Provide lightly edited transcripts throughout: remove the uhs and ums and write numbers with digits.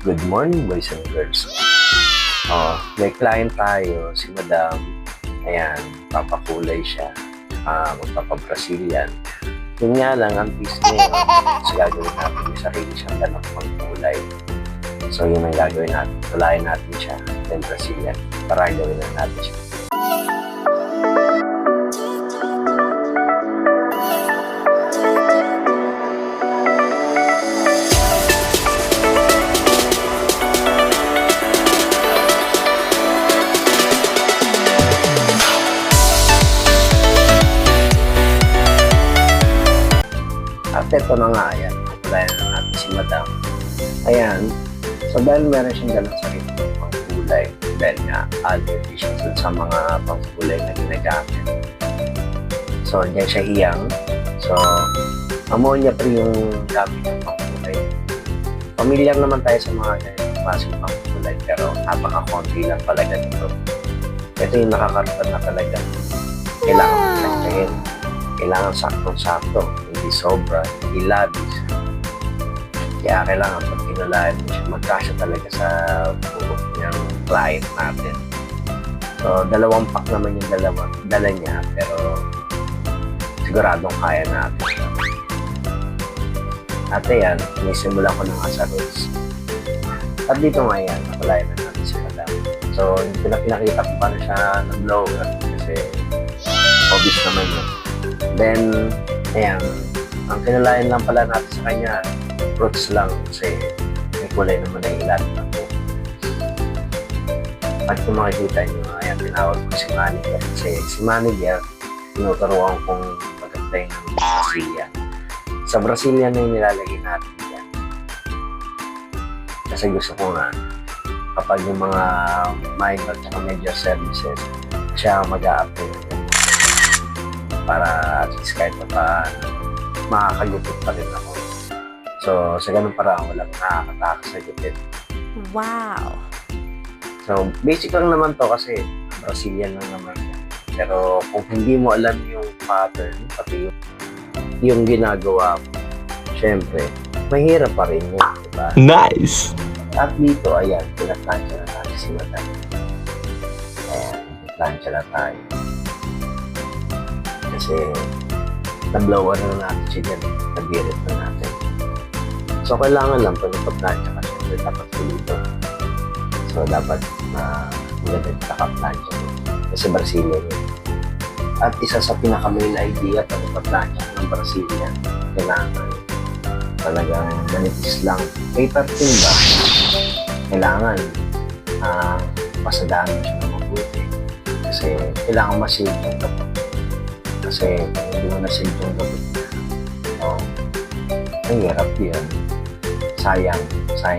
Good morning, boys and girls. May client tayo, si Madam. Ayan, papakulay siya. Magpapa-Brazilian. Yun nga lang, ang piece niya, so gagawin natin yung sarili siyang ganang pangkulay. So yun ang gagawin natin. Tulayan natin siya, then Brazilian, para gawin na natin siya. At ito na nga, ayan, kulay na natin si Madam. Ayan, so dahil meron siyang ganang sarili ng pangkulay, dahil nga allergy siya sa mga pangkulay na ginagamit. So, diyan siya hiyang. So, ammonia free yung gamit ng pangkulay. Pamilyar naman tayo sa mga ganyan klaseng pangkulay, pero napaka-konti lang pala ganito. Ito yung nakakarapan na talaga. Kailangan magtanggayin. Kailangan saktong-sakto, hindi sobra, hindi labis. Kaya kailangan pag pinulayan mo siya, magkasya talaga sa buhok niyang client natin. So, 2 pack naman yung dala niya, pero siguradong kaya natin siya. At ayan, sinisimulan ko na nga sa roots. At dito nga yan, nakulayan na natin si Madam. So, pinakita ko paano siya nag-blower kasi obvious naman yun. Then, ayan, ang kinulayan lang pala natin sa kanya, roots lang kasi may kulay naman na ilalim ng buhok. At kung makikita nyo, ayan, tinawag ko si manager kasi si manager, tinuturuan kong maganda yung Brazilian. Sa Brazilian na yung nilalagay natin yan. Kasi gusto ko nga, kapag yung mga minor at major services, siya mag-a-apply para at least kahit pa makakagupit pa rin ako. So, sa ganun parang walang nakakatakas sa gupit. Wow! So, basic lang naman to kasi Brazilian lang naman yan. Pero kung hindi mo alam yung pattern, pati yung ginagawa mo, syempre, mahirap pa rin yun, diba? Nice! At dito, ayan, pinaplansya na natin si Madam. Ayan, pinaplansya na tayo. Kasi na-blower na natin siya dyan, nag-direct na natin. So, kailangan lang ito nagpa-plancha ka syempre dapat pulito. So, dapat na maganda naka-plancha mo. Kasi Brazilian yun. At isa sa pinaka-main idea pag nagpa-plancha ng Brazilian, kailangan talagang manipis lang. Paper thin ba? Kailangan pasadaan mo siya ng mabuti. Kasi kailangan masilip yung kapag. Kasi hindi mo nasilip yung kapag niya. So, ang hirap yun. Sayang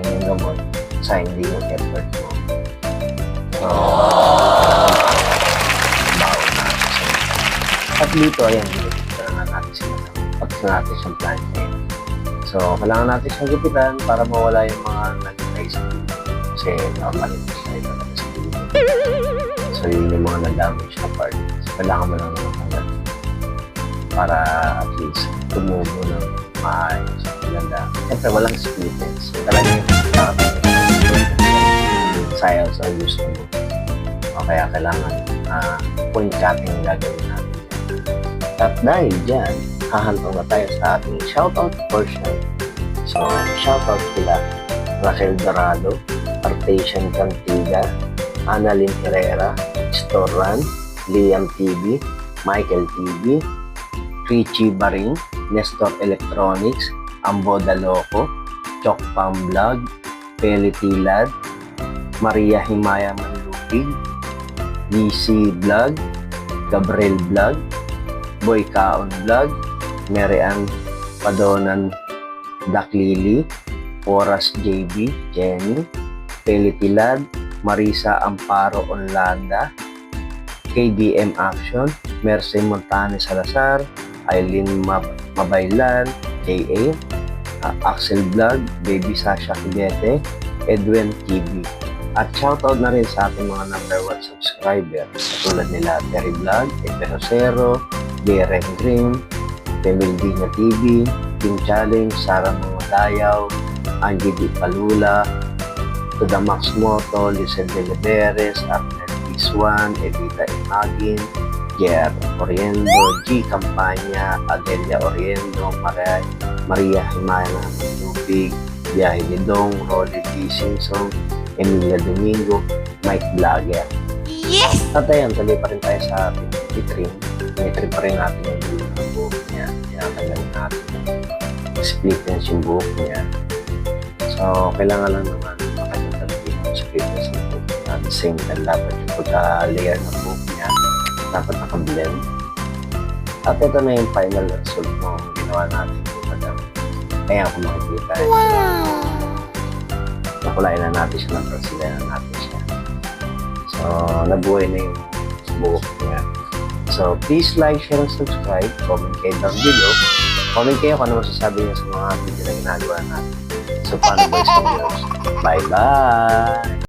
yung gamot. Sayang din yung effort mo. So, baon na. At dito, ayan, ginigit na natin sila. Pagkas natin siyang plancha. So, kailangan natin siyang gupitan para mawala yung mga nag-try sa dito. Kasi nakamalit na siya talaga sa dito. So, yun yung mga na-damage na part. So, kailangan mo lang naman hanggang para at least tumubo ng maayos. Maganda. Siyempre, walang splitters. So, talagang styles ang gusto mo. O kaya kailangan point cutting yung gagawin natin. At dahil dyan, hahantong na tayo sa ating shoutout portion. So, shoutout sila Raquel Dorado, Artesian Cantiga, Annalyn Herrera, Storan, Liam TV, Michael TV, Richie Baring, Nestor Electronics, Amboda Loco, Chok Pam Vlog, Peli Tilad, Maria Himaya Manlupig, DC Vlog, Gabriel Vlog, Boy Kaon Vlog, Mary Ann Padonan Daklili, Oras JB, Jenny, Peli Tilad, Marisa Amparo Onlanda, KDM Action, Mercy Montanes Salazar, Eileen Mabaylan, JA, Axel Vlog, Baby Sasha Kibete, Edwin TV. At shoutout na rin sa ating mga #1 subscriber katulad nila Terry Vlog, Epe Rosero, Darren Green, Pemildina TV, Team Challenge, Sarah Mangadayaw, Angie Di Palula, To the Max Moto, Lisel de Liberes, Abner Pizjuan, Evita Imagin, Jer Oriendo, G. Campanya, Adelia Oriendo, Maria Himana Tubig, Biyahe ni Dong, Rolly D. Simpson, Emilia Domingo, Mike Vlogger. Yes! At ayun, tuloy pa rin tayo sa trim. Tinitrim pa rin natin yung dulo ng buhok niya. Tinatanggalin natin yung splittens yung buhok niya. So, kailangan lang naman makagandang din yung splittens ng buhok niya. At the same time, dapat yung pagka-layer ng buhok niya, dapat nakablend. At ito na yung final result ng ginawa natin yung madam. Kaya kung makikita, nakulain na natin siya, napasilay na natin siya. So, nabuhay na yung buhok niya. So, please like, share, and subscribe. Comment kayo down below. Comment kayo kung ano masasabi niyo sa mga video na ginagawa natin. So, paano boys and girls? Bye-bye!